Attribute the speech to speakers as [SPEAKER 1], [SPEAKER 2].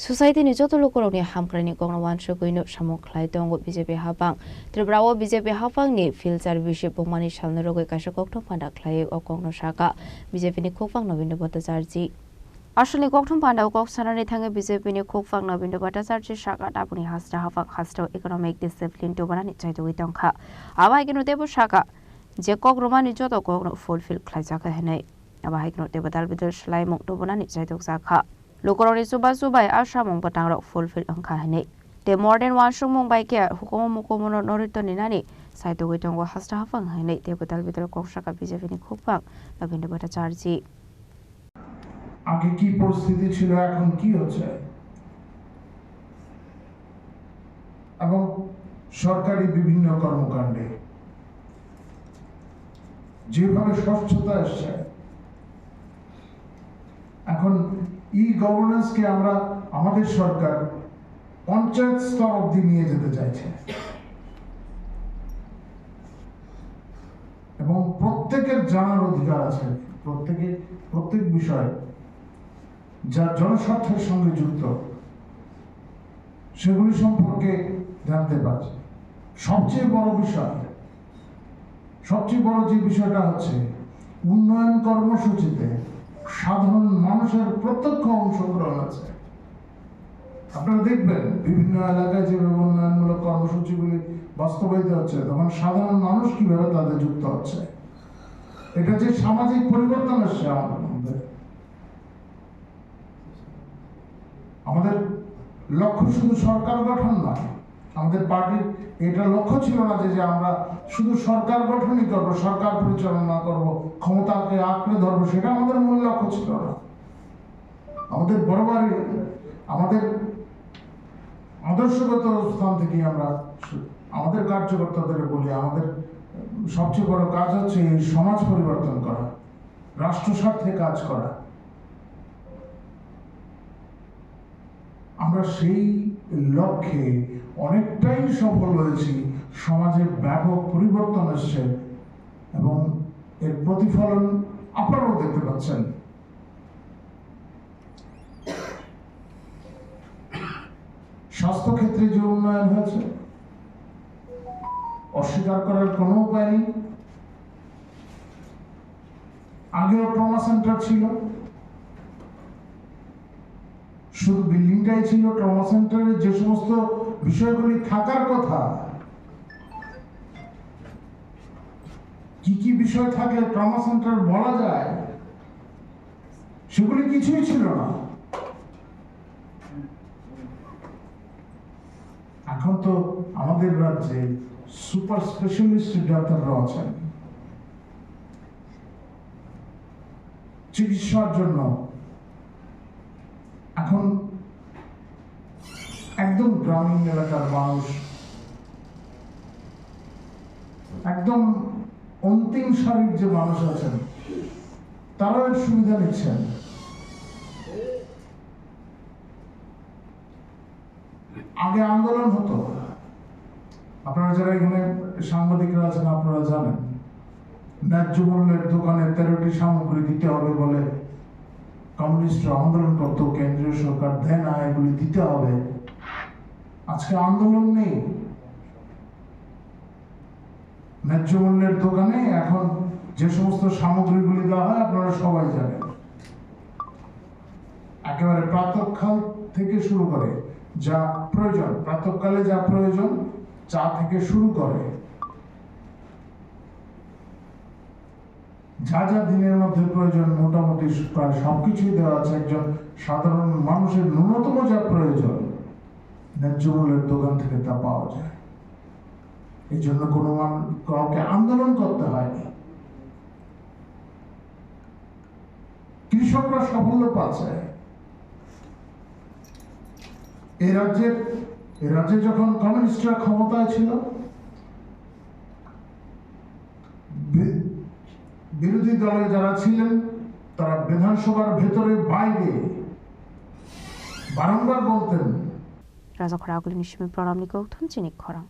[SPEAKER 1] Society joto lokorok ni hamkrani kongnawan shokuino samukhlai tongo BJP hapang Tribrawo BJP hapang ni filter bishop bongmani salnoroge kaisa kokthom panda khlai okongno saka BJP ni khokpang Nobindra Bhattacharya Ashli kokthom panda kok sanani thange BJP ni khokpang Nobindra Bhattacharya saka tapuni hasta hapang hasta economic discipline to banani chaitoi tongkha abai kino tebo saka je kok romani joto kokno fulfill khlai jaka henai abai kino tebo dalbidal slai mong to banani chaitok jaka Lokoroni subai asamong patangrok fulfill angka hene. The modern washroom mong bai ke hukumo mukomono norito ninani saito gitonggo hasta hafang hene te betal betal koksaka BJP ni khokpang Nobindra Bhattacharya
[SPEAKER 2] আগে কি পরিস্থিতি ছিল এখন কি হচ্ছে এবং সরকারি বিভিন্ন কর্মকাণ্ডে যেভাবে স্বচ্ছতা আসছে এখন ই-গভর্নেন্স কে আমরা আমাদের সরকার পঞ্চায়েত স্তর অবধি নিয়ে যেতে চাইছে এবং প্রত্যেকের জানার অধিকার আছে প্রত্যেক বিষয় যা জনস্বার্থের সঙ্গে যুক্ত সেগুলি সম্পর্কে জানতে পারছে সবচেয়ে বড় যে বিষয়টা হচ্ছে উন্নয়ন কর্মসূচিতে সাধারণ মানুষের প্রত্যক্ষ অংশগ্রহণ আছে আপনারা দেখবেন বিভিন্ন এলাকায় যেভাবে উন্নয়নমূলক কর্মসূচিগুলি বাস্তবায়িত হচ্ছে তখন সাধারণ মানুষ কিভাবে তাদের যুক্ত হচ্ছে এটা যে সামাজিক পরিবর্তন আসছে আমাদের লক্ষ্য শুধু সরকার গঠন নয় আমাদের পার্টির এটা লক্ষ্য ছিল না যে আমরা শুধু সরকার গঠনই করব সরকার পরিচালনা করব ক্ষমতাকে আঁকড়ে ধরবো সেটা আমাদের মূল লক্ষ্য ছিল না আমাদের বরাবরই আমাদের আদর্শগত স্থান থেকে আমরা আমাদের কার্যকর্তাদের বলি আমাদের সবচেয়ে বড় কাজ হচ্ছে এই সমাজ পরিবর্তন করা রাষ্ট্র স্বার্থে কাজ করা আমরা সেই লক্ষ্যে অনেকটাই সফল হয়েছি সমাজে ব্যাপক পরিবর্তন আসছে এবং এর প্রতিফলন আপনারাও দেখতে পাচ্ছেন স্বাস্থ্য ক্ষেত্রে যে উন্নয়ন হয়েছে অস্বীকার করার কোনো উপায় নেই আগেও ট্রমা সেন্টার ছিল শুধু বিল্ডিংটাই ছিল ট্রমা সেন্টারে যে সমস্ত বিষয়গুলি থাকার কথা কি বিষয় থাকলে ট্রমা সেন্টার বলা যায় সেগুলি কিছুই ছিল না এখন তো আমাদের রাজ্যে সুপার স্পেশালিস্ট ডাক্তাররা আছেন চিকিৎসার জন্য এখন একদম গ্রামীণ এলাকার মানুষ একদম অন্তিম সারির যে মানুষ আছেন তারাও এর সুবিধা নিচ্ছেন আগে আন্দোলন হতো আপনারা যারা এখানে সাংবাদিকরা আছেন আপনারা জানেন ন্যায্য মূল্যের দোকানে 13টি সামগ্রী দিতে হবে বলে কমিউনিস্টরা আন্দোলন করত কেন্দ্রীয় সরকার দেয় না এগুলি দিতে হবে আজকে আন্দোলন নেই ন্যায্য মূল্যের দোকানে এখন যে সমস্ত সামগ্রীগুলি দেওয়া হয় আপনারা সবাই জানেন একেবারে প্রাতঃকাল থেকে শুরু করে যা প্রয়োজন প্রাতঃকালে যা প্রয়োজন চা থেকে শুরু করে যা দিনের মধ্যে প্রয়োজন মোটামুটি প্রায় সবকিছুই দেওয়া আছে একজন সাধারণ মানুষের ন্যূনতম যা প্রয়োজন ন্যায্য মূল্যের দোকান থেকে তা পাওয়া যায় এই জন্য কাউকে আন্দোলন করতে হয়নি কৃষকরা সাফল্য পাচ্ছে এই রাজ্যে যখন কমিউনিস্টরা ক্ষমতায় ছিল বিরোধী দলে যারা ছিলেন তারা বিধানসভার ভেতরে বাইরে বারংবার বলতেন
[SPEAKER 1] রাজা খরাগুলি নিশ্চিত প্রণাম নিকো থমচিনিক খরাং